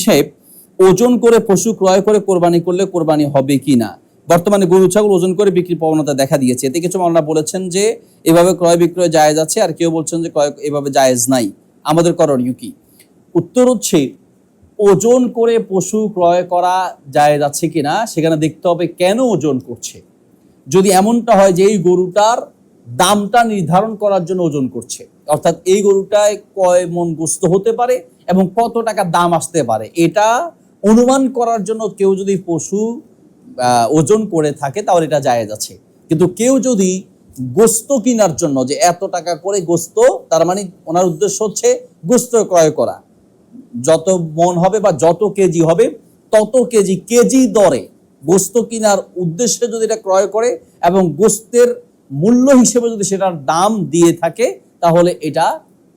সাহেব, ওজন করে পশু ক্রয় করে কোরবানি করলে কোরবানি হবে কিনা? বর্তমানে গরু ছাগল ওজন করে বিক্রির প্রবণতা দেখা দিয়েছে। এতে কিছু মাওলানা বলেছেন যে এভাবে ক্রয় বিক্রয় জায়েজ আছে, আর কেউ বলছেন যে ক্রয় এভাবে জায়েজ নাই। আমাদের করণীয় কি? উত্তর হচ্ছে, ওজন করে পশু ক্রয় করা জায়েজ আছে কিনা সেখানে দেখতে হবে কেন ওজন করছে। যদি এমনটা হয় যে এই গরুটার দামটা নির্ধারণ করার জন্য ওজন করছে, অর্থাৎ এই গরুটায় কয় মন গোস্ত হতে পারে এবং কত টাকা দাম আসতে পারে, এটা অনুমান করার জন্য কেউ যদি পশু ওজন করে থাকে তাহলে এটা জায়েজ আছে। কিন্তু কেউ যদি গোস্ত কেনার জন্য, যে এত টাকা করে গোস্ত, তার মানে ওনার উদ্দেশ্য হচ্ছে গোস্ত ক্রয় করা, যত মন হবে বা যত কেজি হবে তত কেজি দরে গোস্ত কেনার উদ্দেশ্যে যদি এটা ক্রয় করে এবং গোস্তের মূল্য হিসেবে যদি সেটার দাম দিয়ে থাকে, তাহলে এটা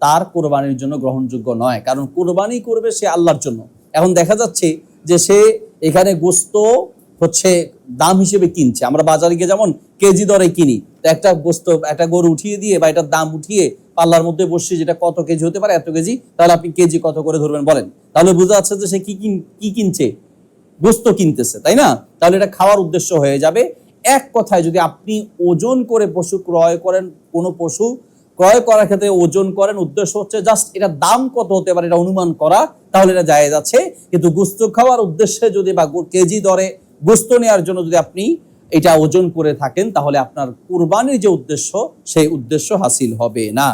তার কোরবানির জন্য গ্রহণযোগ্য নয়। কারণ কোরবানি করবে সে আল্লাহর জন্য। এখন দেখা যাচ্ছে যে সে এখানে গোস্ত হচ্ছে দাম হিসেবে কিনছে। আমরা বাজারে গিয়ে যেমন কেজি দরে কিনি, তো একটা গোস্ত, একটা গরু উঠিয়ে দিয়ে বা এটার দাম উঠিয়ে পাল্লার মধ্যে বসে যেটা কত কেজি হতে পারে, এত কেজি, তাহলে আপনি কেজি কত করে ধরবেন বলেন? তাহলে বোঝা যাচ্ছে যে সে কি কিনছে? গোস্ত কিনতেছে, তাই না? তাহলে এটা খাওয়ার উদ্দেশ্য হয়ে যাবে। এক কথায়, যদি আপনি ওজন করে পশু ক্রয় করেন, কোনো পশু ক্রয় করার ক্ষেত্রে ওজন করেন, উদ্দেশ্য হচ্ছে জাস্ট এটা দাম কত হতে পারে এটা অনুমান করা, তাহলে এটা জায়েজ আছে। কিন্তু গোস্ত খাওয়ার উদ্দেশ্যে যদি বা কেজি দরে গোস্ত নেওয়ার জন্য যদি আপনি এটা ওজন করে থাকেন, তাহলে আপনার কুরবানির যে উদ্দেশ্য সেই উদ্দেশ্য হাসিল হবে না।